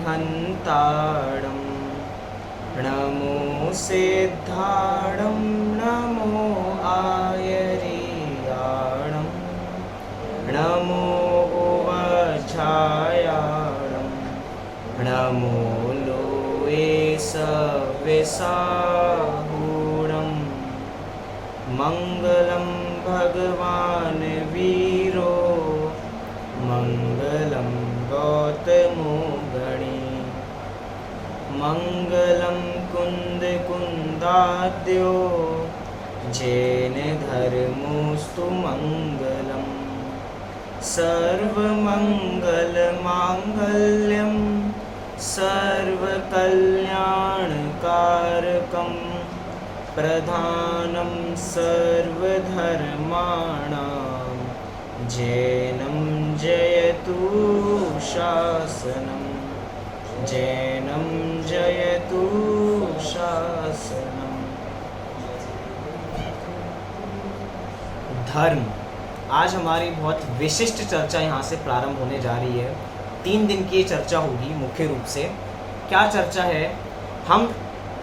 हन्ताडं नमो सिद्धाडं नमो आयर्याडं नमो उवझायाडं नमो लोये सविसाहूणं मङ्गलं भगवान् वीरो मङ्गलं गौतमो गणी मङ्गलं कुन्दकुन्दाद्यो जैन धर्मोऽस्तु मङ्गलम् सर्वमङ्गलमाङ्गल्यं सर्वकल्याणकारकं प्रधानं सर्वधर्माणां जैनं जयतु शासनं जैनं जयतु शासनम्। धर्म, आज हमारी बहुत विशिष्ट चर्चा यहाँ से प्रारंभ होने जा रही है। 3 दिन की ये चर्चा होगी मुख्य रूप से। क्या चर्चा है? हम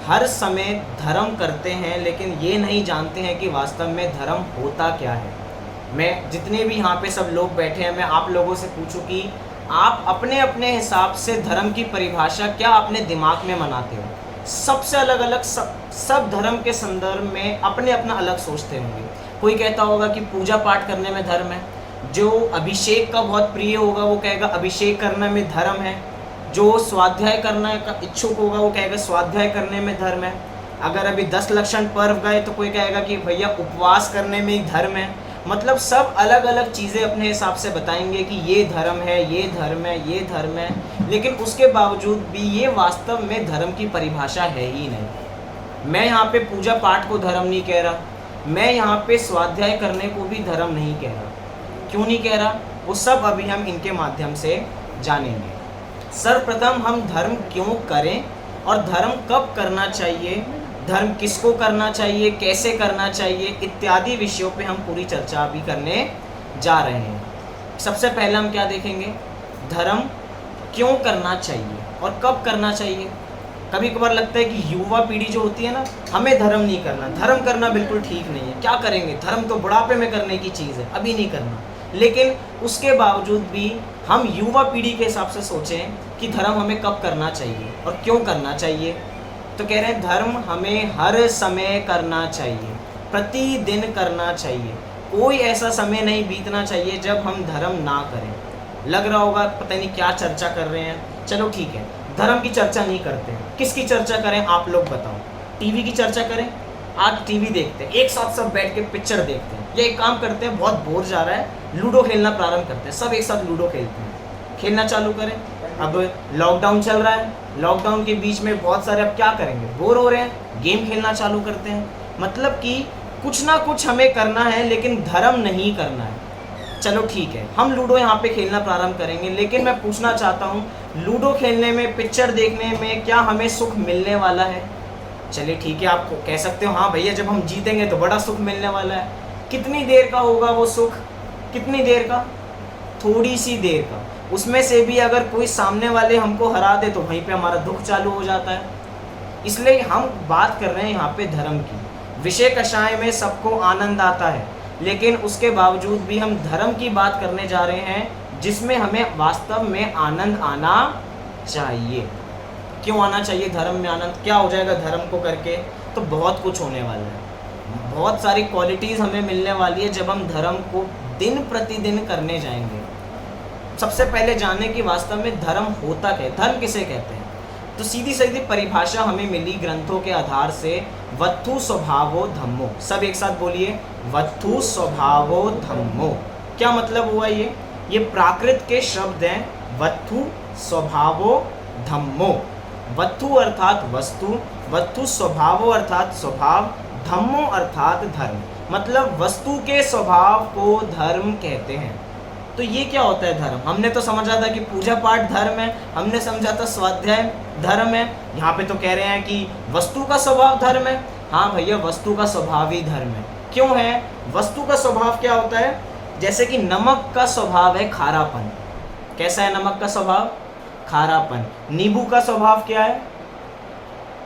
हर समय धर्म करते हैं लेकिन ये नहीं जानते हैं कि वास्तव में धर्म होता क्या है। मैं जितने भी यहाँ पे सब लोग बैठे हैं, मैं आप लोगों से पूछूं कि आप अपने अपने हिसाब से धर्म की परिभाषा क्या अपने दिमाग में मनाते हो? सबसे अलग अलग सब धर्म के संदर्भ में अपने अपना अलग सोचते होंगे। कोई कहता होगा कि पूजा पाठ करने में धर्म है, जो अभिषेक का बहुत प्रिय होगा वो कहेगा अभिषेक करने में धर्म है, जो स्वाध्याय करने का इच्छुक होगा वो कहेगा स्वाध्याय करने में धर्म है। अगर अभी 10 लक्षण पर्व गए तो कोई कहेगा कि भैया उपवास करने में ही धर्म है। मतलब सब अलग अलग चीज़ें अपने हिसाब से बताएंगे कि ये धर्म है, ये धर्म है, ये धर्म है, लेकिन उसके बावजूद भी ये वास्तव में धर्म की परिभाषा है ही नहीं। मैं यहाँ पे पूजा पाठ को धर्म नहीं कह रहा, मैं यहाँ पे स्वाध्याय करने को भी धर्म नहीं कह रहा। क्यों नहीं कह रहा? वो सब अभी हम इनके माध्यम से जानेंगे। सर्वप्रथम हम धर्म क्यों करें और धर्म कब करना चाहिए, धर्म किसको करना चाहिए, कैसे करना चाहिए, इत्यादि विषयों पे हम पूरी चर्चा अभी करने जा रहे हैं। सबसे पहले हम क्या देखेंगे? धर्म क्यों करना चाहिए और कब करना चाहिए। कभी कभार लगता है कि युवा पीढ़ी जो होती है ना, हमें धर्म नहीं करना, धर्म करना बिल्कुल ठीक नहीं है, क्या करेंगे, धर्म तो बुढ़ापे में करने की चीज़ है, अभी नहीं करना। लेकिन उसके बावजूद भी हम युवा पीढ़ी के हिसाब से सोचें कि धर्म हमें कब करना चाहिए और क्यों करना चाहिए। तो कह रहे हैं धर्म हमें हर समय करना चाहिए, प्रतिदिन करना चाहिए। कोई ऐसा समय नहीं बीतना चाहिए जब हम धर्म ना करें। लग रहा होगा पता नहीं क्या चर्चा कर रहे हैं। चलो ठीक है, धर्म की चर्चा नहीं करते हैं, किसकी चर्चा करें आप लोग बताओ? टीवी की चर्चा करें? आज टीवी देखते हैं, एक साथ सब बैठ के पिक्चर देखते हैं, या एक काम करते हैं, बहुत बोर जा रहा है, लूडो खेलना प्रारंभ करते हैं, सब एक साथ लूडो खेलते हैं, खेलना चालू करें। अब लॉकडाउन चल रहा है, लॉकडाउन के बीच में बहुत सारे अब क्या करेंगे, बोर हो रहे हैं, गेम खेलना चालू करते हैं। मतलब कि कुछ ना कुछ हमें करना है लेकिन धर्म नहीं करना है। चलो ठीक है, हम लूडो यहाँ पे खेलना प्रारंभ करेंगे, लेकिन मैं पूछना चाहता हूँ लूडो खेलने में, पिक्चर देखने में क्या हमें सुख मिलने वाला है? चलिए ठीक है, आप कह सकते हो हाँ भैया जब हम जीतेंगे तो बड़ा सुख मिलने वाला है। कितनी देर का होगा वो सुख? कितनी देर का? थोड़ी सी देर का। उसमें से भी अगर कोई सामने वाले हमको हरा दे तो वहीं पे हमारा दुख चालू हो जाता है। इसलिए हम बात कर रहे हैं यहाँ पे धर्म की। विषय कषाय में सबको आनंद आता है, लेकिन उसके बावजूद भी हम धर्म की बात करने जा रहे हैं जिसमें हमें वास्तव में आनंद आना चाहिए। क्यों आना चाहिए धर्म में आनंद? क्या हो जाएगा धर्म को करके? तो बहुत कुछ होने वाला है, बहुत सारी क्वालिटीज़ हमें मिलने वाली है जब हम धर्म को दिन प्रतिदिन करने जाएंगे। सबसे पहले जाने कि वास्तव में धर्म होता क्या है, धर्म किसे कहते हैं। तो सीधी सीधी परिभाषा हमें मिली ग्रंथों के आधार से, वत्थु स्वभावो धम्मो। सब एक साथ बोलिए, वत्थु स्वभावो धम्मो। क्या मतलब हुआ ये प्राकृत के शब्द हैं। वत्थु स्वभावो धम्मो। वत्थु अर्थात वस्तु, वत्थु स्वभावो अर्थात स्वभाव, धम्मो अर्थात धर्म। मतलब वस्तु के स्वभाव को धर्म कहते हैं। तो ये क्या होता है धर्म? हमने तो समझा था कि पूजा पाठ धर्म है, हमने समझा था स्वाध्याय धर्म है। यहाँ पे तो कह रहे हैं कि वस्तु का स्वभाव धर्म है। हाँ भैया, वस्तु का स्वभाव ही धर्म है। क्यों है? वस्तु का स्वभाव क्या होता है? जैसे कि नमक का स्वभाव है खारापन। कैसा है नमक का स्वभाव? खारापन। नींबू का स्वभाव क्या है?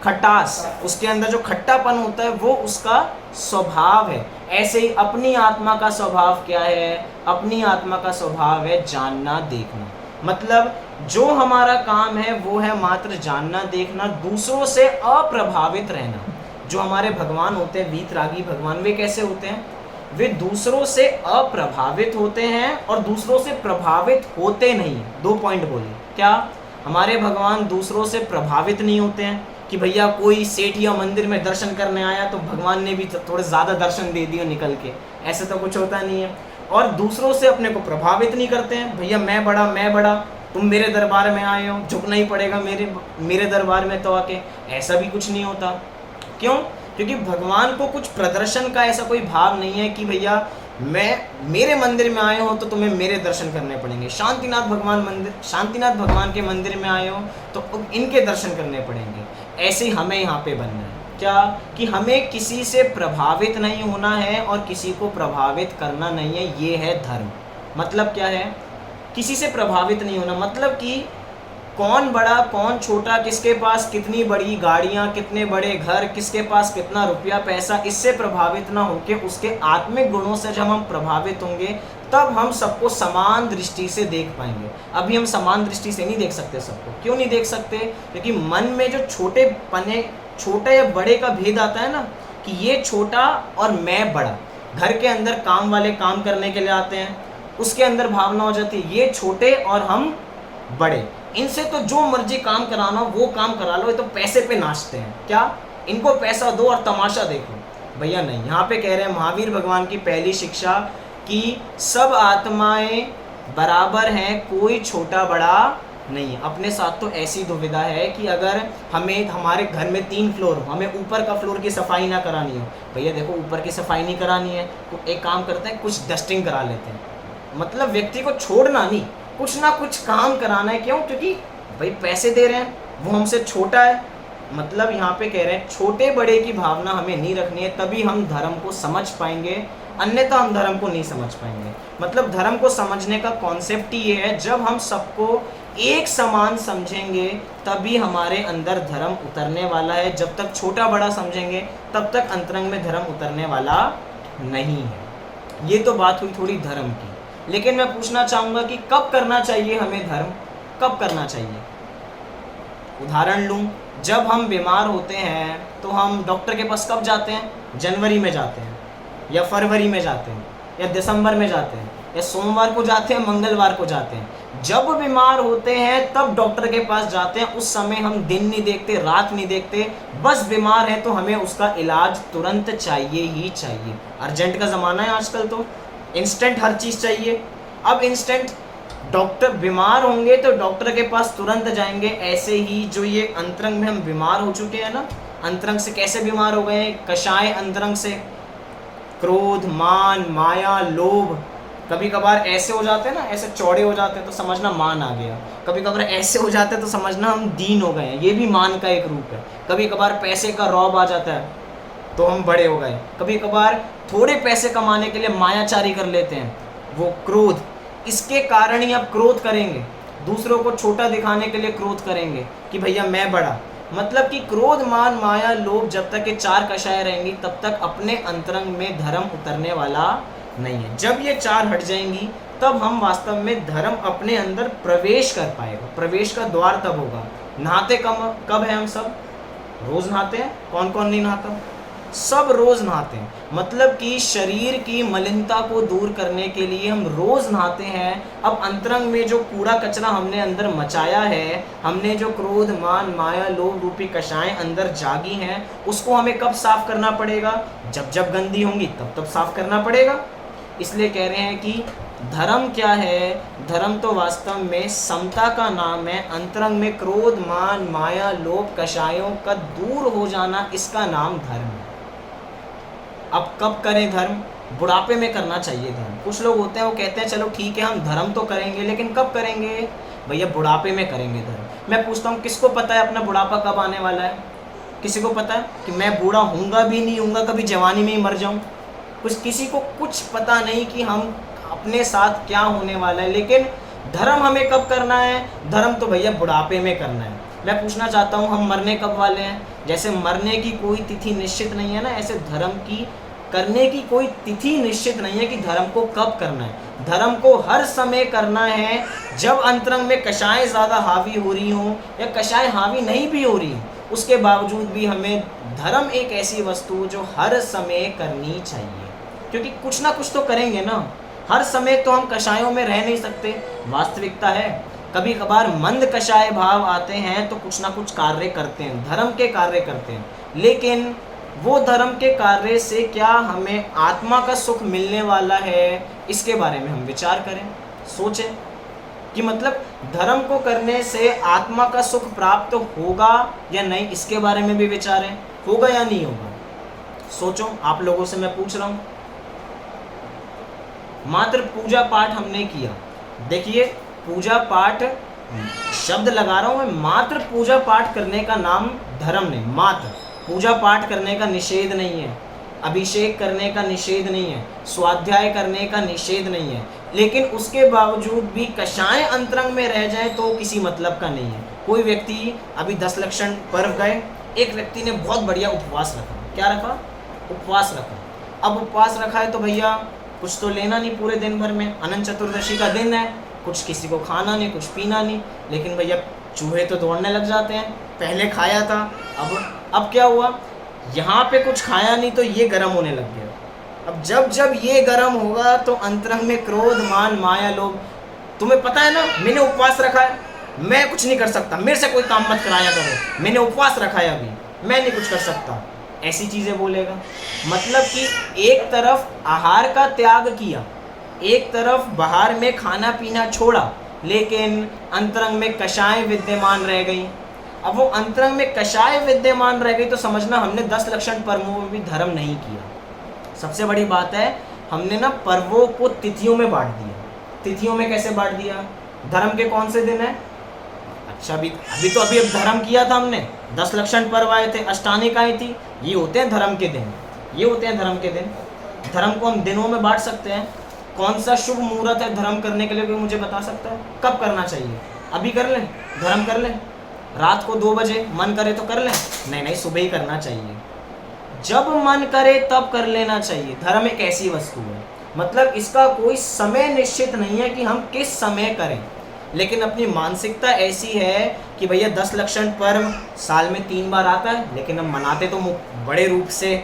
खटास। उसके अंदर जो खट्टापन होता है वो उसका स्वभाव है। ऐसे ही अपनी आत्मा का स्वभाव क्या है? अपनी आत्मा का स्वभाव है जानना देखना। मतलब जो हमारा काम है वो है मात्र जानना देखना, दूसरों से अप्रभावित रहना। जो हमारे भगवान होते हैं, वीतरागी भगवान, वे कैसे होते हैं? वे दूसरों से अप्रभावित होते हैं और दूसरों से प्रभावित होते नहीं। 2 पॉइंट बोले। क्या? हमारे भगवान दूसरों से प्रभावित नहीं होते हैं कि भैया कोई सेठ या मंदिर में दर्शन करने आया तो भगवान ने भी थोड़े ज़्यादा दर्शन दे दिए निकल के, ऐसे तो कुछ होता नहीं है। और दूसरों से अपने को प्रभावित नहीं करते हैं, भैया मैं बड़ा, तुम मेरे दरबार में आए हो, झुकना ही पड़ेगा मेरे दरबार में तो आके, ऐसा भी कुछ नहीं होता। क्यों? क्योंकि भगवान को कुछ प्रदर्शन का ऐसा कोई भाव नहीं है कि भैया मेरे मंदिर में आए हो तो तुम्हें मेरे दर्शन करने पड़ेंगे। शांतिनाथ भगवान के मंदिर में आए हो तो इनके दर्शन करने पड़ेंगे। ऐसे ही हमें यहाँ पे बनना है। क्या? कि हमें किसी से प्रभावित नहीं होना है और किसी को प्रभावित करना नहीं है। ये है धर्म। मतलब क्या है? किसी से प्रभावित नहीं होना, मतलब कि कौन बड़ा कौन छोटा, किसके पास कितनी बड़ी गाड़ियाँ, कितने बड़े घर, किसके पास कितना रुपया पैसा, इससे प्रभावित ना होकर उसके आत्मिक गुणों से जब हम प्रभावित होंगे तब हम सबको समान दृष्टि से देख पाएंगे। अभी हम समान दृष्टि से नहीं देख सकते सबको। क्यों नहीं देख सकते? क्योंकि मन में जो छोटा या बड़े का भेद आता है ना, कि ये छोटा और मैं बड़ा। घर के अंदर काम वाले काम करने के लिए आते हैं, उसके अंदर भावना हो जाती है ये छोटे और हम बड़े, इनसे तो जो मर्जी काम कराना वो काम करा लो, ये तो पैसे पे नाचते हैं। क्या? इनको पैसा दो और तमाशा देखो। भैया नहीं, यहाँ पे कह रहे हैं महावीर भगवान की पहली शिक्षा कि सब आत्माएं बराबर हैं, कोई छोटा बड़ा नहीं। अपने साथ तो ऐसी दुविधा है कि अगर हमारे घर में 3 फ्लोर हो, हमें ऊपर का फ्लोर की सफाई ना करानी हो, भैया देखो ऊपर की सफाई नहीं करानी है तो एक काम करते हैं, कुछ डस्टिंग करा लेते हैं। मतलब व्यक्ति को छोड़ना नहीं, कुछ ना कुछ काम कराना है। क्यों? क्योंकि भाई पैसे दे रहे हैं, वो हमसे छोटा है। मतलब यहाँ पे कह रहे हैं छोटे बड़े की भावना हमें नहीं रखनी है, तभी हम धर्म को समझ पाएंगे, अन्यथा हम धर्म को नहीं समझ पाएंगे। मतलब धर्म को समझने का कॉन्सेप्ट ही ये है, जब हम सबको एक समान समझेंगे तभी हमारे अंदर धर्म उतरने वाला है। जब तक छोटा बड़ा समझेंगे तब तक अंतरंग में धर्म उतरने वाला नहीं है। ये तो बात हुई थोड़ी धर्म की, लेकिन मैं पूछना चाहूँगा कि कब करना चाहिए हमें धर्म? कब करना चाहिए? उदाहरण लूँ, जब हम बीमार होते हैं तो हम डॉक्टर के पास कब जाते हैं? जनवरी में जाते हैं या फरवरी में जाते हैं या दिसंबर में जाते हैं या सोमवार को जाते हैं, मंगलवार को जाते हैं। जब बीमार होते हैं तब डॉक्टर के पास जाते हैं। उस समय हम दिन नहीं देखते, रात नहीं देखते, बस बीमार है तो हमें उसका इलाज तुरंत चाहिए ही चाहिए। अर्जेंट का ज़माना है आजकल, तो इंस्टेंट हर चीज़ चाहिए। अब इंस्टेंट डॉक्टर बीमार होंगे तो डॉक्टर के पास तुरंत जाएंगे। ऐसे ही जो ये अंतरंग में हम बीमार हो चुके हैं ना, अंतरंग से कैसे बीमार हो गए हैं? कषाय अंतरंग से, क्रोध, मान, माया, लोभ। कभी कभार ऐसे हो जाते हैं ना, ऐसे चौड़े हो जाते हैं तो समझना मान आ गया। कभी कभार ऐसे हो जाते हैं तो समझना हम दीन हो गए हैं, ये भी मान का एक रूप है। कभी कभार पैसे का रौब आ जाता है तो हम बड़े हो गए। कभी कभार थोड़े पैसे कमाने के लिए मायाचारी कर लेते हैं, वो क्रोध। इसके कारण ही आप क्रोध करेंगे, दूसरों को छोटा दिखाने के लिए क्रोध करेंगे कि भैया मैं बड़ा। मतलब कि क्रोध, मान, माया, लोभ, जब तक ये 4 कषाय रहेंगी तब तक अपने अंतरंग में धर्म उतरने वाला नहीं है। जब ये 4 हट जाएंगी तब हम वास्तव में धर्म अपने अंदर प्रवेश कर पाएगा। प्रवेश का द्वार तब होगा। नहाते कब है हम सब? रोज नहाते हैं। कौन कौन नहीं नहाता? सब रोज नहाते हैं। मतलब कि शरीर की मलिनता को दूर करने के लिए हम रोज नहाते हैं। अब अंतरंग में जो कूड़ा कचरा हमने अंदर मचाया है, हमने जो क्रोध, मान, माया, लोभ रूपी कषाएं अंदर जागी हैं, उसको हमें कब साफ करना पड़ेगा? जब जब गंदी होंगी तब तब साफ करना पड़ेगा। इसलिए कह रहे हैं कि धर्म क्या है? धर्म तो वास्तव में समता का नाम है। अंतरंग में क्रोध, मान, माया, लोभ, कषायों का दूर हो जाना, इसका नाम धर्म है। अब कब करें धर्म? बुढ़ापे में करना चाहिए धर्म। कुछ लोग होते हैं वो कहते हैं चलो ठीक है हम धर्म तो करेंगे, लेकिन कब करेंगे? भैया बुढ़ापे में करेंगे धर्म। मैं पूछता हूँ किसको पता है अपना बुढ़ापा कब आने वाला है? किसी को पता है कि मैं बूढ़ा होऊंगा भी नहीं होऊंगा, कभी जवानी में ही मर जाऊँ? किसी को कुछ पता नहीं कि हम अपने साथ क्या होने वाला है। लेकिन धर्म हमें कब करना है? धर्म तो भैया बुढ़ापे में करना है। मैं पूछना चाहता हूँ, हम मरने कब वाले हैं? जैसे मरने की कोई तिथि निश्चित नहीं है ना, ऐसे धर्म की करने की कोई तिथि निश्चित नहीं है कि धर्म को कब करना है। धर्म को हर समय करना है, जब अंतरंग में कषाय ज़्यादा हावी हो रही हो या कषाय हावी नहीं भी हो रही, उसके बावजूद भी हमें धर्म एक ऐसी वस्तु जो हर समय करनी चाहिए, क्योंकि कुछ ना कुछ तो करेंगे ना। हर समय तो हम कषायों में रह नहीं सकते, वास्तविकता है। कभी कभार मंद कषाय भाव आते हैं तो कुछ ना कुछ कार्य करते हैं, धर्म के कार्य करते हैं, लेकिन वो धर्म के कार्य से क्या हमें आत्मा का सुख मिलने वाला है, इसके बारे में हम विचार करें, सोचें कि मतलब धर्म को करने से आत्मा का सुख प्राप्त होगा या नहीं, इसके बारे में भी विचारें, होगा या नहीं होगा। सोचो, आप लोगों से मैं पूछ रहा हूँ। मात्र पूजा पाठ हमने किया, देखिए पूजा पाठ शब्द लगा रहा हूँ मैं, मात्र पूजा पाठ करने का नाम धर्म नहीं। मात्र पूजा पाठ करने का निषेध नहीं है, अभिषेक करने का निषेध नहीं है, स्वाध्याय करने का निषेध नहीं है, लेकिन उसके बावजूद भी कषाय अंतरंग में रह जाए तो किसी मतलब का नहीं है। कोई व्यक्ति अभी 10 लक्षण पर्व गए, एक व्यक्ति ने बहुत बढ़िया उपवास रखा। क्या रखा? उपवास रखा। अब उपवास रखा है तो भैया कुछ तो लेना नहीं पूरे दिन भर में, अनंत चतुर्दशी का दिन है, कुछ किसी को खाना नहीं, कुछ पीना नहीं, लेकिन भैया चूहे तो दौड़ने लग जाते हैं। पहले खाया था, अब क्या हुआ, यहाँ पे कुछ खाया नहीं तो ये गर्म होने लग गया। अब जब ये गर्म होगा तो अंतरंग में क्रोध, मान, माया, लोभ। तुम्हें पता है ना, मैंने उपवास रखा है, मैं कुछ नहीं कर सकता, मेरे से कोई काम मत कराया करो, मैंने उपवास रखा है, अभी मैं नहीं कुछ कर सकता, ऐसी चीज़ें बोलेगा। मतलब कि एक तरफ आहार का त्याग किया, एक तरफ बाहर में खाना पीना छोड़ा, लेकिन अंतरंग में कषाय विद्यमान रह गई। अब वो अंतरंग में कषाय विद्यमान रह गई तो समझना हमने 10 लक्षण पर्वों में भी धर्म नहीं किया। सबसे बड़ी बात है, हमने ना पर्वों को तिथियों में बांट दिया। तिथियों में कैसे बांट दिया? धर्म के कौन से दिन है? अच्छा, अभी अब धर्म किया था हमने, 10 लक्षण पर्व आए थे, अष्टानिक आई थी, ये होते हैं धर्म के दिन, ये होते हैं धर्म के दिन। धर्म को हम दिनों में बांट सकते हैं। कौन सा शुभ मुहूर्त है धर्म करने के लिए, कोई मुझे बता सकता है? कब करना चाहिए? अभी कर लें, धर्म कर लें, रात को 2 बजे मन करे तो कर लें? नहीं, सुबह ही करना चाहिए, जब मन करे तब कर लेना चाहिए। धर्म एक ऐसी वस्तु है, मतलब इसका कोई समय निश्चित नहीं है कि हम किस समय करें, लेकिन अपनी मानसिकता ऐसी है कि भैया 10 लक्षण पर्व साल में 3 बार आता है, लेकिन हम मनाते तो बड़े रूप से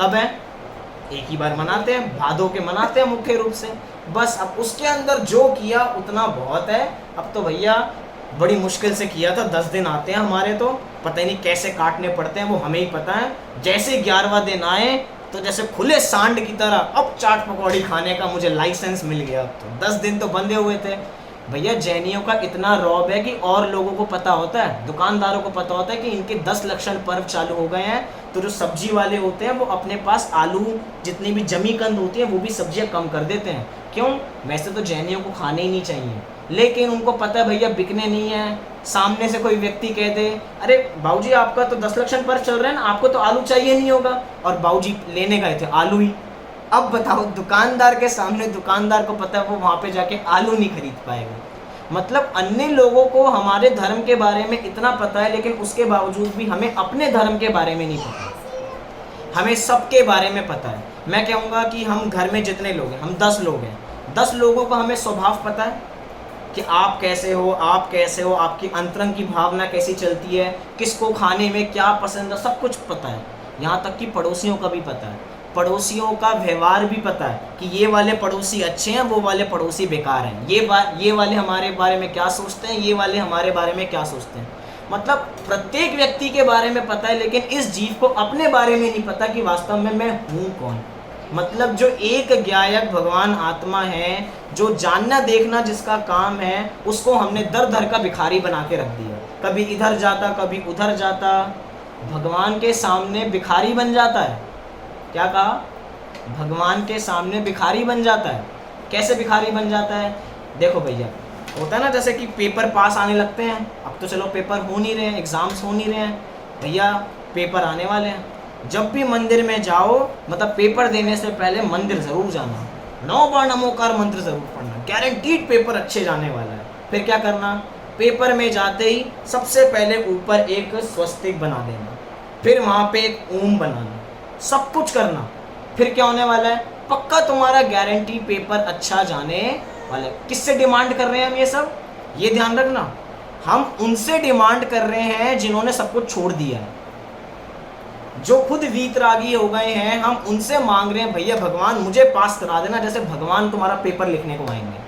कब है? एक ही बार मनाते हैं, भादों के मनाते हैं मुख्य रूप से, बस। अब उसके अंदर जो किया उतना बहुत है। अब तो भैया बड़ी मुश्किल से किया था, 10 दिन आते हैं हमारे, तो पता ही नहीं कैसे काटने पड़ते हैं, वो हमें ही पता है। जैसे 11वां दिन आए तो जैसे खुले सांड की तरह अब चाट पकौड़ी खाने का मुझे लाइसेंस मिल गया। अब तो 10 दिन तो बंधे हुए थे भैया। जैनियों का इतना रौब है कि और लोगों को पता होता है, दुकानदारों को पता होता है कि इनके 10 लक्षण पर्व चालू हो गए हैं, तो जो सब्जी वाले होते हैं वो अपने पास आलू, जितनी भी जमी कंद होती है, वो भी सब्जियां कम कर देते हैं। क्यों? वैसे तो जैनियों को खाने ही नहीं चाहिए, लेकिन उनको पता है भैया बिकने नहीं है। सामने से कोई व्यक्ति कह दे, अरे बाबूजी आपका तो 10 लक्षण पर्व चल रहा है ना, आपको तो आलू चाहिए नहीं होगा, और बाबूजी लेने गए थे आलू ही। अब बताओ, दुकानदार के सामने दुकानदार को पता है वो वहाँ पे जाके आलू नहीं खरीद पाएगा। मतलब अन्य लोगों को हमारे धर्म के बारे में इतना पता है, लेकिन उसके बावजूद भी हमें अपने धर्म के बारे में नहीं पता। हमें सबके बारे में पता है। मैं कहूँगा कि हम घर में जितने लोग हैं, हम 10 लोग हैं, 10 लोगों का हमें स्वभाव पता है कि आप कैसे हो, आपकी अंतरंग की भावना कैसी चलती है, किसको खाने में क्या पसंद है, सब कुछ पता है। यहाँ तक कि पड़ोसियों का भी पता है, पड़ोसियों का व्यवहार भी पता है कि ये वाले पड़ोसी अच्छे हैं, वो वाले पड़ोसी बेकार हैं, ये वाले हमारे बारे में क्या सोचते हैं, ये वाले हमारे बारे में क्या सोचते हैं। मतलब प्रत्येक व्यक्ति के बारे में पता है, लेकिन इस जीव को अपने बारे में नहीं पता कि वास्तव में मैं हूँ कौन। मतलब जो एक ज्ञायक भगवान आत्मा है, जो जानना देखना जिसका काम है, उसको हमने दर दर का भिखारी बना के रख दिया। कभी इधर जाता, कभी उधर जाता, भगवान के सामने भिखारी बन जाता है। क्या कहा? भगवान के सामने भिखारी बन जाता है। कैसे भिखारी बन जाता है? देखो भैया, होता है ना जैसे कि पेपर पास आने लगते हैं, अब तो चलो पेपर हो नहीं रहे हैं, एग्ज़ाम्स हो नहीं रहे हैं, भैया पेपर आने वाले हैं। जब भी मंदिर में जाओ, मतलब पेपर देने से पहले मंदिर ज़रूर जाना, 9 बार नमोकार मंत्र ज़रूर पढ़ना, गारंटीड पेपर अच्छे जाने वाला है। फिर क्या करना, पेपर में जाते ही सबसे पहले ऊपर एक स्वस्तिक बना देना, फिर वहाँ पे एक ओम बनाना, सब कुछ करना। फिर क्या होने वाला है, पक्का तुम्हारा गारंटी पेपर अच्छा जाने वाला है। किससे डिमांड कर रहे हैं हम ये सब, ये ध्यान रखना, हम उनसे डिमांड कर रहे हैं जिन्होंने सब कुछ छोड़ दिया है, जो खुद वीतरागी हो गए हैं। हम उनसे मांग रहे हैं भैया भगवान मुझे पास करा देना, जैसे भगवान तुम्हारा पेपर लिखने को आएंगे।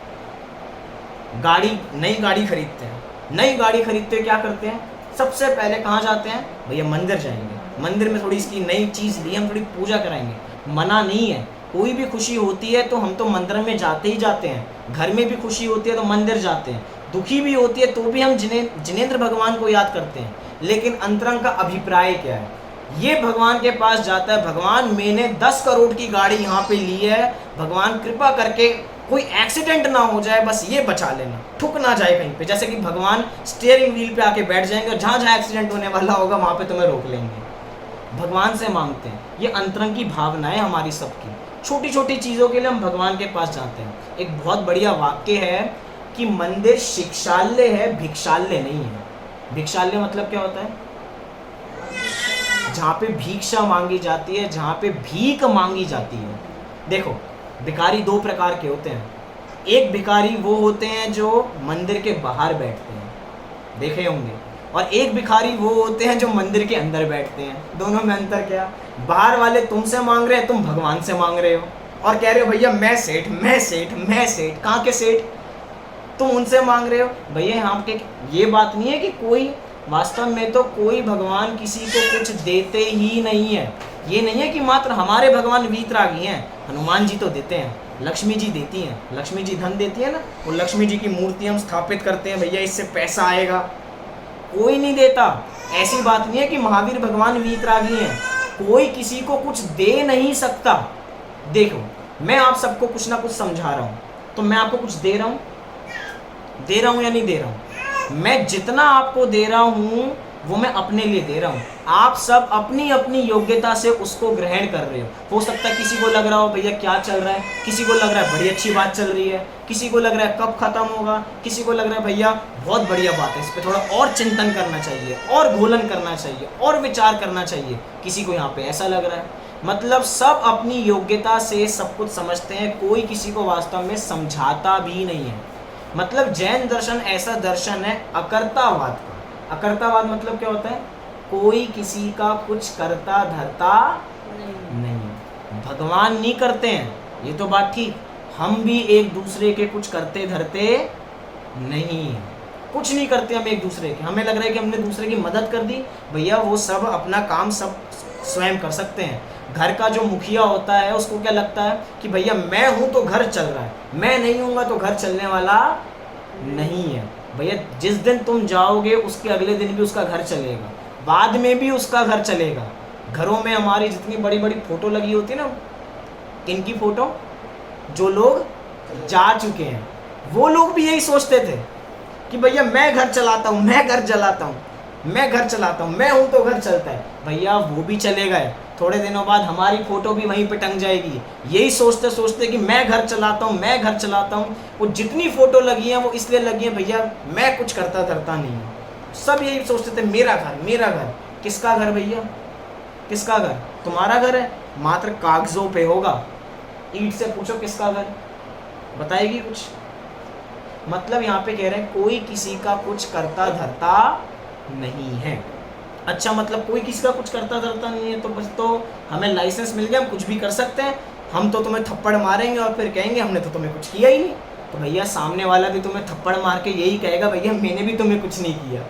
गाड़ी, नई गाड़ी खरीदते हैं, नई गाड़ी खरीदते हुए क्या करते हैं, सबसे पहले कहाँ जाते हैं, भैया मंदिर जाएंगे, मंदिर में थोड़ी इसकी नई चीज़ ली, हम थोड़ी पूजा कराएंगे। मना नहीं है, कोई भी खुशी होती है तो हम तो मंदिर में जाते ही जाते हैं, घर में भी खुशी होती है तो मंदिर जाते हैं, दुखी भी होती है तो भी हम जिनेंद्र भगवान को याद करते हैं। लेकिन अंतरंग का अभिप्राय क्या है, ये भगवान के पास जाता है, भगवान मैंने 10 करोड़ की गाड़ी यहाँ पे ली है, भगवान कृपा करके कोई एक्सीडेंट ना हो जाए, बस ये बचा लेना, ठुक ना जाए कहीं पे। जैसे कि भगवान स्टीयरिंग व्हील पे आके बैठ जाएंगे और जहाँ जहाँ एक्सीडेंट होने वाला होगा वहाँ पे तुम्हें रोक लेंगे। भगवान से मांगते हैं, ये अंतरंग की भावनाएं हमारी सबकी, छोटी छोटी चीज़ों के लिए हम भगवान के पास जाते हैं। एक बहुत बढ़िया वाक्य है कि मंदिर शिक्षालय है, भिक्षालय नहीं है। भिक्षालय मतलब क्या होता है, जहाँ पे भिक्षा मांगी जाती है, जहाँ पे भीख मांगी जाती है। देखो भिखारी 2 प्रकार के होते हैं, एक भिखारी वो होते हैं जो मंदिर के बाहर बैठते हैं, देखे होंगे, और एक भिखारी वो होते हैं जो मंदिर के अंदर बैठते हैं। दोनों में अंतर क्या, बाहर वाले तुमसे मांग रहे हैं, तुम भगवान से मांग रहे हो और कह रहे हो भैया मैं सेठ, मैं सेठ, मैं सेठ। कहाँ के सेठ, तुम उनसे मांग रहे हो भैया यहाँ के। ये बात नहीं है कि कोई, वास्तव में तो कोई भगवान किसी को कुछ देते ही नहीं है। ये नहीं है कि मात्र हमारे भगवान वीतरागी हैं, हनुमान जी तो देते हैं, लक्ष्मी जी देती हैं, लक्ष्मी जी धन देती है ना, वो लक्ष्मी जी की मूर्ति हम स्थापित करते हैं, भैया इससे पैसा आएगा। कोई नहीं देता, ऐसी बात नहीं है कि महावीर भगवान वीतरागी हैं, कोई किसी को कुछ दे नहीं सकता। देखो मैं आप सबको कुछ ना कुछ समझा रहा हूँ, तो मैं आपको कुछ दे रहा हूँ या नहीं दे रहा हूँ। मैं जितना आपको दे रहा हूँ वो मैं अपने लिए दे रहा हूँ, आप सब अपनी अपनी योग्यता से उसको ग्रहण कर रहे हो सकता है किसी को लग रहा हो भैया क्या चल रहा है, किसी को लग रहा है बड़ी अच्छी बात चल रही है, किसी को लग रहा है कब खत्म होगा, किसी को लग रहा है भैया बहुत बढ़िया बात है, इस पर थोड़ा और चिंतन करना चाहिए, और घोलन करना चाहिए, और विचार करना चाहिए। किसी को यहाँ पे ऐसा लग रहा है। मतलब सब अपनी योग्यता से सब कुछ समझते हैं, कोई किसी को वास्तव में समझाता भी नहीं है। मतलब जैन दर्शन ऐसा दर्शन है अकर्तावाद का। अकर्तावाद मतलब क्या होता है, कोई किसी का कुछ करता धरता नहीं। भगवान नहीं करते हैं, ये तो बात ठीक, हम भी एक दूसरे के कुछ करते धरते नहीं, कुछ नहीं करते हम एक दूसरे के। हमें लग रहा है कि हमने दूसरे की मदद कर दी, भैया वो सब अपना काम सब स्वयं कर सकते हैं। घर का जो मुखिया होता है उसको क्या लगता है कि भैया मैं हूँ तो घर चल रहा है, मैं नहीं हूँगा तो घर चलने वाला नहीं है। भैया जिस दिन तुम जाओगे उसके अगले दिन भी उसका घर चलेगा, बाद में भी उसका घर चलेगा। घरों में हमारी जितनी बड़ी बड़ी फोटो लगी होती है ना, किनकी फोटो, जो लोग जा चुके हैं, वो लोग भी यही सोचते थे कि भैया मैं घर चलाता हूँ, मैं घर चलाता हूँ, मैं घर चलाता हूँ, मैं हूँ तो घर चलता है। भैया वो भी चले गए, थोड़े दिनों बाद हमारी फोटो भी वहीं पे टंग जाएगी, यही सोचते सोचते कि मैं घर चलाता हूँ, मैं घर चलाता हूँ। वो जितनी फोटो लगी हैं वो इसलिए लगी हैं भैया मैं कुछ करता धरता नहीं हूँ। सब यही सोचते थे मेरा घर, मेरा घर। किसका घर भैया, किसका घर? तुम्हारा घर है, मात्र कागजों पे होगा। ईंट से पूछो किसका घर, बताएगी कुछ। मतलब यहाँ पे कह रहे हैं कोई किसी का कुछ करता धरता नहीं है। अच्छा मतलब कोई किसी का कुछ करता धरता नहीं है तो बस तो हमें लाइसेंस मिल गया, हम कुछ भी कर सकते हैं, हम तो तुम्हें थप्पड़ मारेंगे और फिर कहेंगे हमने तो तुम्हें कुछ किया ही नहीं। तो भैया सामने वाला भी तुम्हें थप्पड़ मार के यही कहेगा भैया मैंने भी तुम्हें कुछ नहीं किया।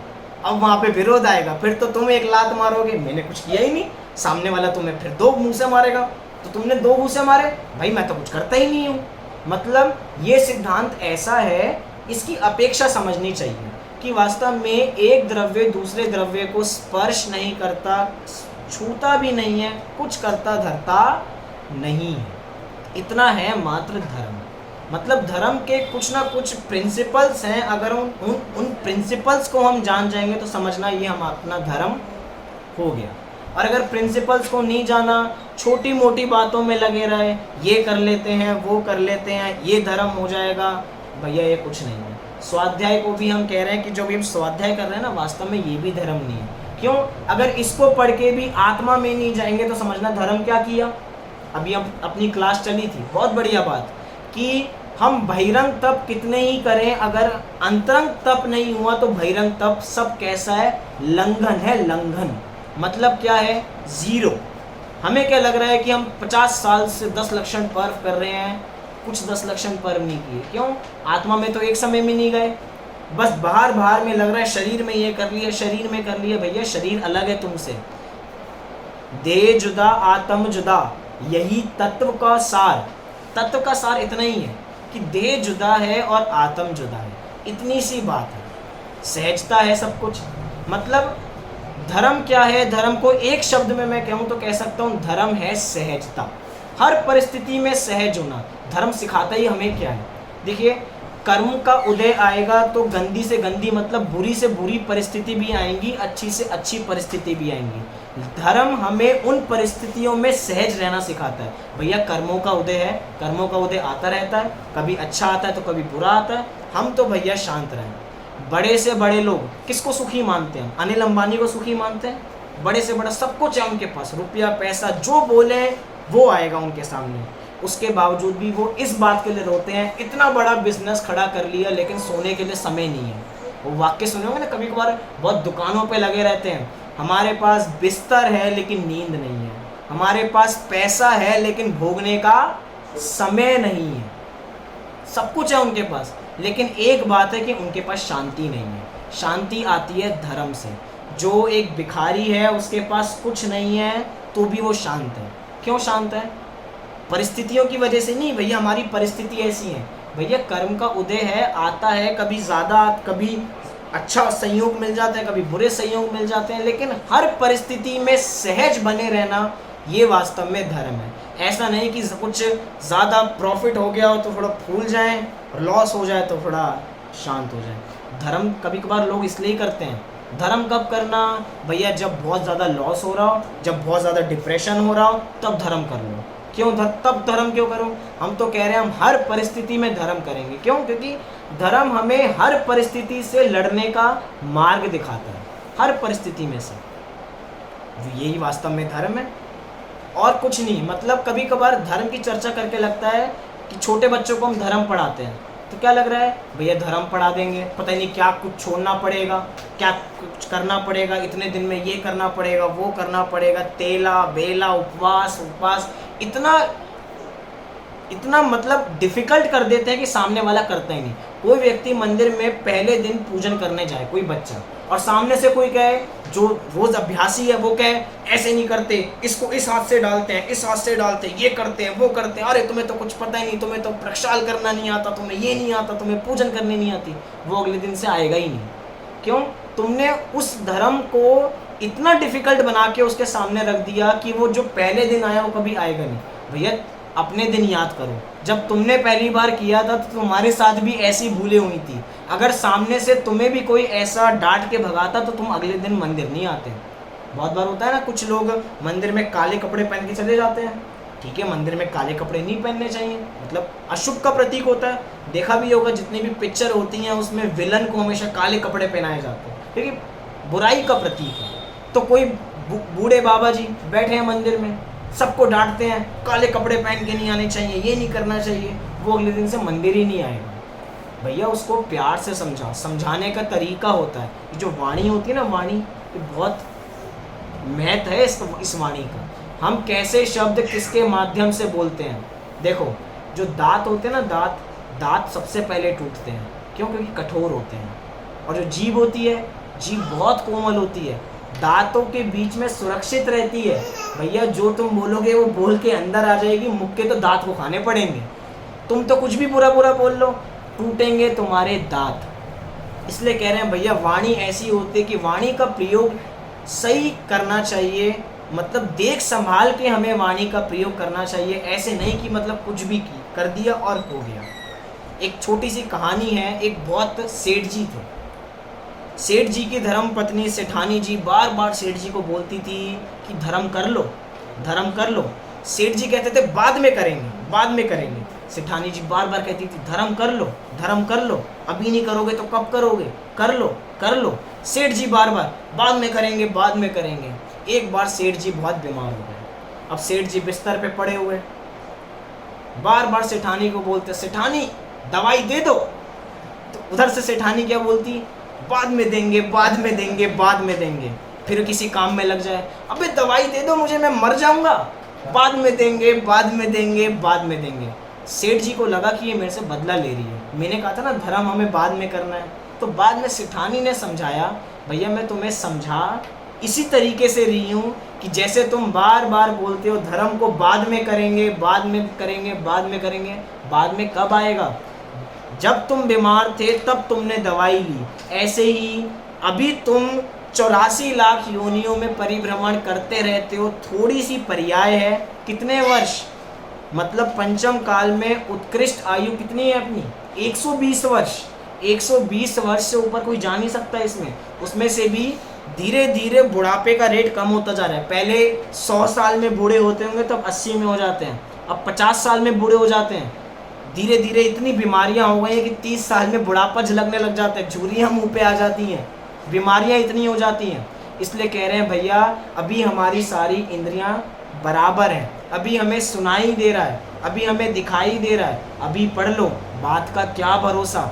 अब वहाँ पे विरोध आएगा, फिर तो तुम एक लात मारोगे मैंने कुछ किया ही नहीं, सामने वाला तुम्हें फिर 2 मुँह से मारेगा, तो तुमने 2 मुँह से मारे, भाई मैं तो कुछ करता ही नहीं हूँ। मतलब ये सिद्धांत ऐसा है, इसकी अपेक्षा समझनी चाहिए कि वास्तव में एक द्रव्य दूसरे द्रव्य को स्पर्श नहीं करता, छूता भी नहीं है, कुछ करता धरता नहीं है। इतना है मात्र धर्म। मतलब धर्म के कुछ ना कुछ प्रिंसिपल्स हैं, अगर उन प्रिंसिपल्स को हम जान जाएंगे तो समझना ये हम अपना धर्म हो गया। और अगर प्रिंसिपल्स को नहीं जाना, छोटी मोटी बातों में लगे रहे, ये कर लेते हैं वो कर लेते हैं, ये धर्म हो जाएगा, भैया ये कुछ नहीं है। स्वाध्याय को भी हम कह रहे हैं कि जो भी हम स्वाध्याय कर रहे हैं ना, वास्तव में ये भी धर्म नहीं है। क्यों? अगर इसको पढ़ के भी आत्मा में नहीं जाएंगे तो समझना धर्म क्या किया। अभी हम अपनी क्लास चली थी, बहुत बढ़िया बात, कि हम बहिरंग तप कितने ही करें, अगर अंतरंग तप नहीं हुआ तो बहिरंग तप सब कैसा है? लंघन है, लंघन। मतलब क्या है? जीरो। हमें क्या लग रहा है कि हम 50 साल से 10 लक्षण पर्व कर रहे हैं, कुछ 10 लक्षण पर्व नहीं किए। क्यों? आत्मा में तो एक समय में नहीं गए, बस बाहर बाहर में लग रहा है, शरीर में ये कर लिया, शरीर में कर लिया। भैया शरीर अलग है तुमसे, देह जुदा आत्म जुदा, यही तत्व का सार। तत्व का सार इतना ही है कि देह जुदा है और आत्म जुदा है, इतनी सी बात है। सहजता है सब कुछ। मतलब धर्म क्या है? धर्म को एक शब्द में मैं कहूँ तो कह सकता हूँ, धर्म है सहजता। हर परिस्थिति में सहज होना। धर्म सिखाता ही हमें क्या है? देखिए, कर्म का उदय आएगा तो गंदी से गंदी, मतलब बुरी से बुरी परिस्थिति भी आएंगी, अच्छी से अच्छी परिस्थिति भी आएंगी। धर्म हमें उन परिस्थितियों में सहज रहना सिखाता है। भैया कर्मों का उदय है, कर्मों का उदय आता रहता है, कभी अच्छा आता है तो कभी बुरा आता है। हम तो भैया शांत रहें। बड़े से बड़े लोग किसको सुखी मानते हैं? अनिल अंबानी को सुखी मानते हैं। बड़े से बड़ा सब कुछ है उनके पास, रुपया पैसा, जो बोले वो आएगा उनके सामने। उसके बावजूद भी वो इस बात के लिए रोते हैं, इतना बड़ा बिजनेस खड़ा कर लिया लेकिन सोने के लिए समय नहीं है। वो वाक्य सुने होंगे ना कभी कभार, बहुत दुकानों पे लगे रहते हैं, हमारे पास बिस्तर है लेकिन नींद नहीं है, हमारे पास पैसा है लेकिन भोगने का समय नहीं है। सब कुछ है उनके पास, लेकिन एक बात है कि उनके पास शांति नहीं है। शांति आती है धर्म से। जो एक भिखारी है, उसके पास कुछ नहीं है तो भी वो शांत है। क्यों शांत है? परिस्थितियों की वजह से नहीं भैया, हमारी परिस्थिति ऐसी है। भैया कर्म का उदय है, आता है, कभी ज़्यादा, कभी अच्छा संयोग मिल जाता है, कभी बुरे संयोग मिल जाते हैं, लेकिन हर परिस्थिति में सहज बने रहना, ये वास्तव में धर्म है। ऐसा नहीं कि कुछ ज़्यादा प्रॉफिट हो गया हो तो थोड़ा फूल जाएं, और लॉस हो जाए तो थोड़ा शांत हो जाए। धर्म कभी कभार लोग इसलिए करते हैं। धर्म कब करना? भैया जब बहुत ज़्यादा लॉस हो रहा हो, जब बहुत ज़्यादा डिप्रेशन हो रहा हो, तब धर्म कर लो। क्यों तब धर्म क्यों करो? हम तो कह रहे हैं हम हर परिस्थिति में धर्म करेंगे। क्यों? क्योंकि धर्म हमें हर परिस्थिति से लड़ने का मार्ग दिखाता है, हर परिस्थिति में से। यही वास्तव में धर्म है और कुछ नहीं। मतलब कभी कभार धर्म की चर्चा करके लगता है कि छोटे बच्चों को हम धर्म पढ़ाते हैं, तो क्या लग रहा है भैया धर्म पढ़ा देंगे, पता नहीं क्या कुछ छोड़ना पड़ेगा, क्या कुछ करना पड़ेगा, इतने दिन में ये करना पड़ेगा, वो करना पड़ेगा, तेला बेला उपवास इतना मतलब डिफ़िकल्ट कर देते हैं कि सामने वाला करता ही नहीं। कोई व्यक्ति मंदिर में पहले दिन पूजन करने जाए, कोई बच्चा, और सामने से कोई कहे, जो रोज़ अभ्यासी है वो कहे ऐसे नहीं करते, इसको इस हाथ से डालते हैं, इस हाथ से डालते हैं, ये करते हैं, वो करते हैं, अरे तुम्हें तो कुछ पता ही नहीं, तुम्हें तो प्रक्षाल करना नहीं आता, तुम्हें ये नहीं आता, तुम्हें पूजन करनी नहीं आती, वो अगले दिन से आएगा ही नहीं। क्यों? तुमने उस धर्म को इतना डिफ़िकल्ट बना के उसके सामने रख दिया कि वो जो पहले दिन आया वो कभी आएगा नहीं। भैया अपने दिन याद करो, जब तुमने पहली बार किया था तो तुम्हारे साथ भी ऐसी भूलें हुई थी। अगर सामने से तुम्हें भी कोई ऐसा डांट के भगाता तो तुम अगले दिन मंदिर नहीं आते। बहुत बार होता है ना, कुछ लोग मंदिर में काले कपड़े पहन के चले जाते हैं। ठीक है, मंदिर में काले कपड़े नहीं पहनने चाहिए, मतलब अशुभ का प्रतीक होता है। देखा भी होगा जितनी भी पिक्चर होती हैं उसमें विलन को हमेशा काले कपड़े पहनाए जाते हैं, क्योंकि बुराई का प्रतीक है। तो कोई बूढ़े बाबा जी बैठे हैं मंदिर में, सबको डांटते हैं काले कपड़े पहन के नहीं आने चाहिए, ये नहीं करना चाहिए, वो अगले दिन से मंदिर ही नहीं आएगा। भैया उसको प्यार से समझाने का तरीका होता है। ये जो वाणी होती है ना, वाणी, ये बहुत महत्व है इस वाणी का। हम कैसे शब्द किसके माध्यम से बोलते हैं। देखो जो दांत होते हैं ना, दांत सबसे पहले टूटते हैं। क्यों? क्योंकि कठोर होते हैं। और जो जीभ होती है, जीभ बहुत कोमल होती है, दांतों के बीच में सुरक्षित रहती है। भैया जो तुम बोलोगे वो बोल के अंदर आ जाएगी, मुक्के के तो दांत को खाने पड़ेंगे। तुम तो कुछ भी बुरा बोल लो, टूटेंगे तुम्हारे दांत। इसलिए कह रहे हैं भैया वाणी ऐसी होती है कि वाणी का प्रयोग सही करना चाहिए, मतलब देख संभाल के हमें वाणी का प्रयोग करना चाहिए। ऐसे नहीं कि मतलब कुछ भी कर दिया और हो गया। एक छोटी सी कहानी है, एक बहुत सेठ जी थे। सेठ जी की धर्म पत्नी सेठानी जी बार बार सेठ जी को बोलती थी कि धर्म कर लो, धर्म कर लो। सेठ जी कहते थे बाद में करेंगे, बाद में करेंगे। सेठानी जी बार बार कहती थी धर्म कर लो, धर्म कर लो, अभी नहीं करोगे तो कब करोगे, कर लो कर लो। सेठ जी बार बार बाद में करेंगे बाद में करेंगे। एक बार सेठ जी बहुत बीमार हो गए। अब सेठ जी बिस्तर पे पड़े हुए, बार बार सेठानी को बोलते सेठानी दवाई दे दो, तो उधर से सेठानी क्या बोलती, बाद में देंगे बाद में देंगे बाद में देंगे। फिर किसी काम में लग जाए, अबे दवाई दे दो मुझे, मैं मर जाऊंगा, बाद में देंगे बाद में देंगे बाद में देंगे। सेठ जी को लगा कि ये मेरे से बदला ले रही है, मैंने कहा था ना धर्म हमें बाद में करना है। तो बाद में सेठानी ने समझाया, भैया मैं तुम्हें समझा इसी तरीके से रही हूँ कि जैसे तुम बार बार बोलते हो धर्म को बाद में करेंगे बाद में करेंगे बाद में करेंगे, बाद में कब आएगा, जब तुम बीमार थे तब तुमने दवाई ली। ऐसे ही अभी तुम 84 लाख योनियों में परिभ्रमण करते रहते हो, थोड़ी सी पर्याय है, कितने वर्ष, मतलब पंचम काल में उत्कृष्ट आयु कितनी है अपनी, 120 वर्ष। 120 वर्ष से ऊपर कोई जा नहीं सकता इसमें। उसमें से भी धीरे धीरे बुढ़ापे का रेट कम होता जा रहा है। पहले 100 साल में बूढ़े होते होंगे तब 80 में हो जाते हैं, अब 50 साल में बूढ़े हो जाते हैं। धीरे धीरे इतनी बीमारियां हो गई हैं कि 30 साल में बुढ़ापा झलकने लग जाता है, झुर्रियाँ मुंह पे आ जाती हैं, बीमारियां इतनी हो जाती हैं। इसलिए कह रहे हैं भैया अभी हमारी सारी इंद्रियां बराबर हैं, अभी हमें सुनाई दे रहा है, अभी हमें दिखाई दे रहा है, अभी पढ़ लो, बात का क्या भरोसा।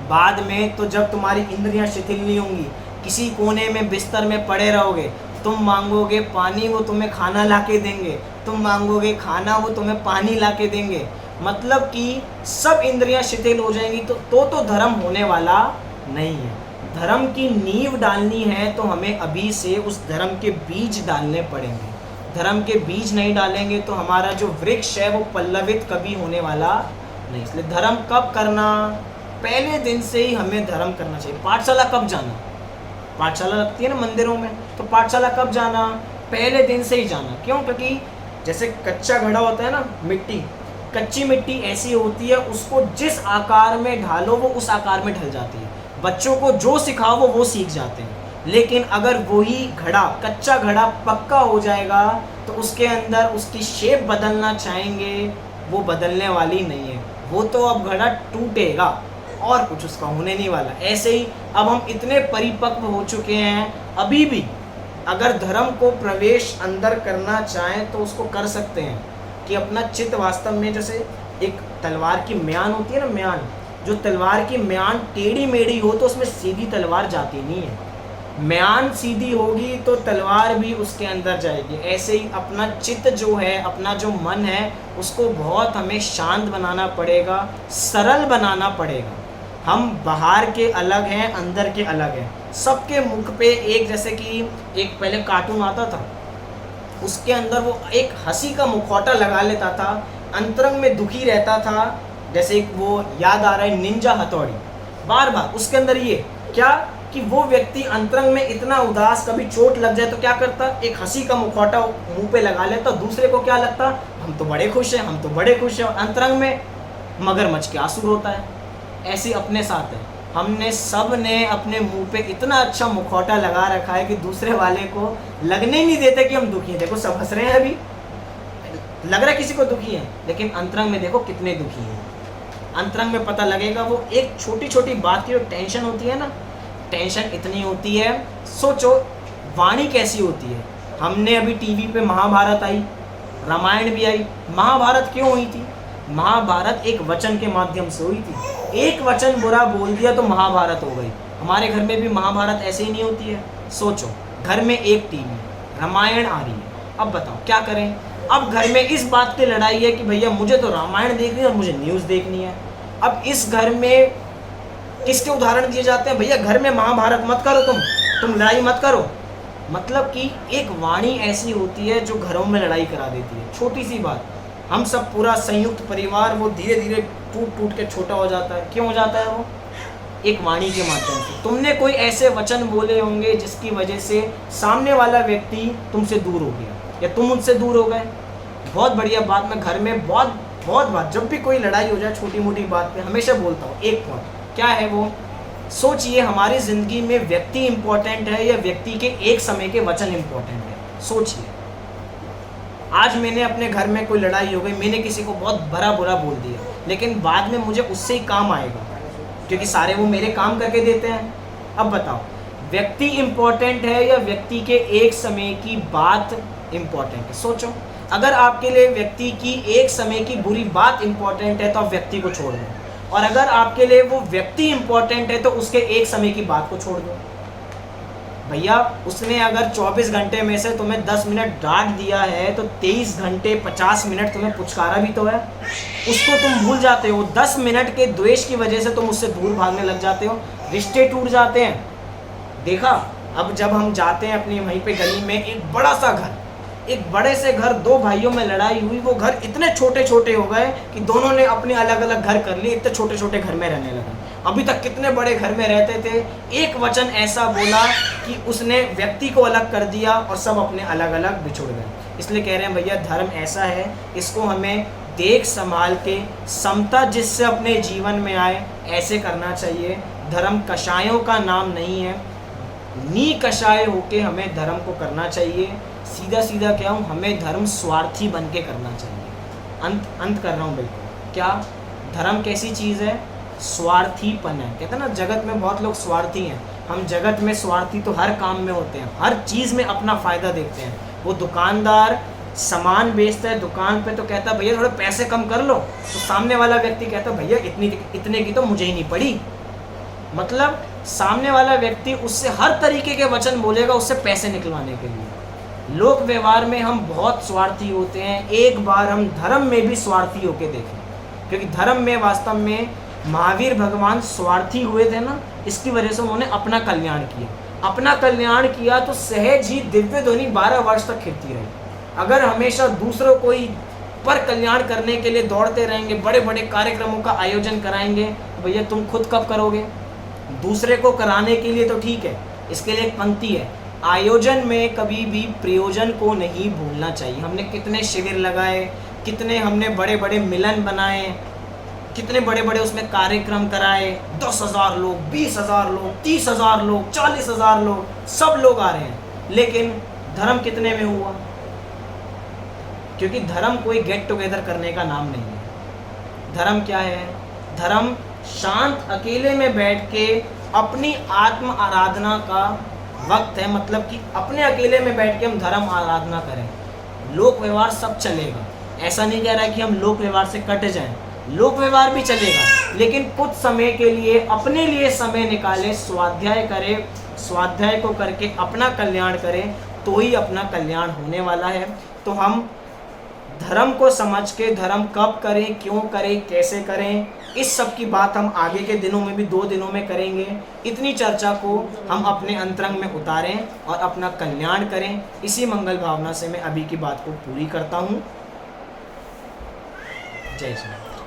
बाद में तो जब तुम्हारी इंद्रियां शिथिल नहीं होंगी, किसी कोने में बिस्तर में पड़े रहोगे, तुम मांगोगे पानी वो तुम्हें खाना ला के देंगे, तुम मांगोगे खाना वो तुम्हें पानी ला के देंगे। मतलब कि सब इंद्रियां शिथिल हो जाएंगी तो धर्म होने वाला नहीं है। धर्म की नींव डालनी है तो हमें अभी से उस धर्म के बीज डालने पड़ेंगे। धर्म के बीज नहीं डालेंगे तो हमारा जो वृक्ष है वो पल्लवित कभी होने वाला नहीं। इसलिए धर्म कब करना, पहले दिन से ही हमें धर्म करना चाहिए। पाठशाला कब जाना, पाठशाला लगती है ना मंदिरों में, तो पाठशाला कब जाना, पहले दिन से ही जाना। क्यों, क्योंकि जैसे कच्चा घड़ा होता है ना, मिट्टी, कच्ची मिट्टी ऐसी होती है, उसको जिस आकार में ढालो वो उस आकार में ढल जाती है। बच्चों को जो सिखाओ वो सीख जाते हैं। लेकिन अगर वही घड़ा, कच्चा घड़ा पक्का हो जाएगा तो उसके अंदर उसकी शेप बदलना चाहेंगे, वो बदलने वाली नहीं है, वो तो अब घड़ा टूटेगा और कुछ उसका होने नहीं वाला। ऐसे ही अब हम इतने परिपक्व हो चुके हैं, अभी भी अगर धर्म को प्रवेश अंदर करना चाहें तो उसको कर सकते हैं कि अपना चित्त वास्तव में, जैसे एक तलवार की म्यान होती है ना, म्यान, जो तलवार की म्यान टेढ़ी मेढ़ी हो तो उसमें सीधी तलवार जाती नहीं है, म्यान सीधी होगी तो तलवार भी उसके अंदर जाएगी। ऐसे ही अपना चित्त जो है, अपना जो मन है, उसको बहुत हमें शांत बनाना पड़ेगा, सरल बनाना पड़ेगा। हम बाहर के अलग हैं, अंदर के अलग हैं। सबके मुख पे एक, जैसे कि एक पहले कार्टून आता था, उसके अंदर वो एक हंसी का मुखौटा लगा लेता था, अंतरंग में दुखी रहता था। जैसे एक वो याद आ रहा है निंजा हथौड़ी, बार बार उसके अंदर ये क्या कि वो व्यक्ति अंतरंग में इतना उदास, कभी चोट लग जाए तो क्या करता, एक हंसी का मुखौटा मुंह पे लगा लेता। दूसरे को क्या लगता, हम तो बड़े खुश हैं, हम तो बड़े खुश हैं, अंतरंग में मगरमच्छ के आंसू होता है। ऐसे अपने साथ है, हमने सब ने अपने मुंह पे इतना अच्छा मुखौटा लगा रखा है कि दूसरे वाले को लगने ही नहीं देते कि हम दुखी हैं। देखो सब हंस रहे हैं, अभी लग रहा है किसी को दुखी है, लेकिन अंतरंग में देखो कितने दुखी हैं। अंतरंग में पता लगेगा। वो एक छोटी छोटी बात की जो टेंशन होती है ना, टेंशन इतनी होती है। सोचो वाणी कैसी होती है। हमने अभी टीवी पे महाभारत आई, रामायण भी आई। महाभारत क्यों हुई थी, महाभारत एक वचन के माध्यम से हुई थी। एक वचन बुरा बोल दिया तो महाभारत हो गई। हमारे घर में भी महाभारत ऐसे ही नहीं होती है। सोचो घर में एक टीवी, रामायण आ रही है, अब बताओ क्या करें। अब घर में इस बात की लड़ाई है कि भैया मुझे तो रामायण देखनी है और मुझे न्यूज़ देखनी है। अब इस घर में किसके उदाहरण दिए जाते हैं, भैया घर में महाभारत मत करो, तुम लड़ाई मत करो। मतलब कि एक वाणी ऐसी होती है जो घरों में लड़ाई करा देती है। छोटी सी बात, हम सब पूरा संयुक्त परिवार वो धीरे धीरे टूट टूट के छोटा हो जाता है। क्यों हो जाता है वो, एक वाणी के माध्यम से। तुमने कोई ऐसे वचन बोले होंगे जिसकी वजह से सामने वाला व्यक्ति तुमसे दूर हो गया या तुम उनसे दूर हो गए। बहुत बढ़िया बात, मैं घर में बहुत बात, जब भी कोई लड़ाई हो जाए छोटी मोटी बात पे हमेशा बोलता हूँ एक पॉइंट, क्या है वो, सोचिए हमारी ज़िंदगी में व्यक्ति इम्पोर्टेंट है या व्यक्ति के एक समय के वचन इम्पोर्टेंट है। सोचिए आज मैंने अपने घर में कोई लड़ाई हो गई, मैंने किसी को बहुत बुरा बोल दिया, लेकिन बाद में मुझे उससे ही काम आएगा, क्योंकि सारे वो मेरे काम करके देते हैं। अब बताओ, व्यक्ति इम्पोर्टेंट है या व्यक्ति के एक समय की बात इम्पोर्टेंट है? सोचो, अगर आपके लिए व्यक्ति की एक समय की बुरी बात इम्पोर्टेंट है तो आप व्यक्ति को छोड़ दो, और अगर आपके लिए वो व्यक्ति इम्पोर्टेंट है तो उसके एक समय की बात को छोड़ दो। भैया उसने अगर 24 घंटे में से तुम्हें 10 मिनट डांट दिया है तो 23 घंटे 50 मिनट तुम्हें पुचकारा भी तो है, उसको तुम भूल जाते हो। 10 मिनट के द्वेष की वजह से तुम उससे दूर भागने लग जाते हो, रिश्ते टूट जाते हैं। देखा, अब जब हम जाते हैं अपनी वहीं पे गली में, एक बड़ा सा घर, एक बड़े से घर, दो भाइयों में लड़ाई हुई, वो घर इतने छोटे छोटे हो गए कि दोनों ने अपने अलग अलग घर कर लिए, इतने छोटे छोटे घर में रहने लगे। अभी तक कितने बड़े घर में रहते थे, एक वचन ऐसा बोला कि उसने व्यक्ति को अलग कर दिया और सब अपने अलग अलग बिछुड़ गए। इसलिए कह रहे हैं भैया धर्म ऐसा है, इसको हमें देख संभाल के समता जिससे अपने जीवन में आए ऐसे करना चाहिए। धर्म कषायों का नाम नहीं है, निकषाय होके हमें धर्म को करना चाहिए। सीधा सीधा क्या हूँ, हमें धर्म स्वार्थी बन के करना चाहिए। अंत कर रहा हूँ बिल्कुल। क्या धर्म कैसी चीज़ है? स्वार्थीपन है। कहते हैं ना, जगत में बहुत लोग स्वार्थी हैं। हम जगत में स्वार्थी तो हर काम में होते हैं, हर चीज़ में अपना फ़ायदा देखते हैं। वो दुकानदार सामान बेचता है दुकान पे तो कहता है भैया थोड़े पैसे कम कर लो, तो सामने वाला व्यक्ति कहता है भैया इतने की तो मुझे ही नहीं पड़ी। मतलब सामने वाला व्यक्ति उससे हर तरीके के वचन बोलेगा उससे पैसे निकलवाने के लिए। लोक व्यवहार में हम बहुत स्वार्थी होते हैं। एक बार हम धर्म में भी स्वार्थी होके देखें, क्योंकि धर्म में वास्तव में महावीर भगवान स्वार्थी हुए थे ना, इसकी वजह से उन्होंने अपना कल्याण किया। अपना कल्याण किया तो सहज ही दिव्य ध्वनि 12 वर्ष तक खिलती रही। अगर हमेशा दूसरों को ही पर कल्याण करने के लिए दौड़ते रहेंगे, बड़े बड़े कार्यक्रमों का आयोजन कराएंगे, तो भैया तुम खुद कब करोगे? दूसरे को कराने के लिए तो ठीक है, इसके लिए एक पंक्ति है, आयोजन में कभी भी प्रयोजन को नहीं भूलना चाहिए। हमने कितने शिविर लगाए, कितने हमने बड़े बड़े मिलन बनाए, कितने बड़े बड़े उसमें कार्यक्रम कराए, 10,000 लोग, 20,000 लोग, 30,000 लोग, 40,000 लोग, सब लोग आ रहे हैं, लेकिन धर्म कितने में हुआ? क्योंकि धर्म कोई गेट टुगेदर करने का नाम नहीं है। धर्म क्या है? धर्म शांत अकेले में बैठ के अपनी आत्म आराधना का वक्त है। मतलब कि अपने अकेले में बैठ के हम धर्म आराधना करें। लोक व्यवहार सब चलेगा, ऐसा नहीं कह रहा है कि हम लोक व्यवहार से कट जाएं, लोक व्यवहार भी चलेगा, लेकिन कुछ समय के लिए अपने लिए समय निकालें, स्वाध्याय करें, स्वाध्याय को करके अपना कल्याण करें, तो ही अपना कल्याण होने वाला है। तो हम धर्म को समझ के धर्म कब करें, क्यों करें, कैसे करें, इस सब की बात हम आगे के दिनों में भी 2 दिनों में करेंगे। इतनी चर्चा को हम अपने अंतरंग में उतारें और अपना कल्याण करें। इसी मंगल भावना से मैं अभी की बात को पूरी करता हूँ। जय श्री राम।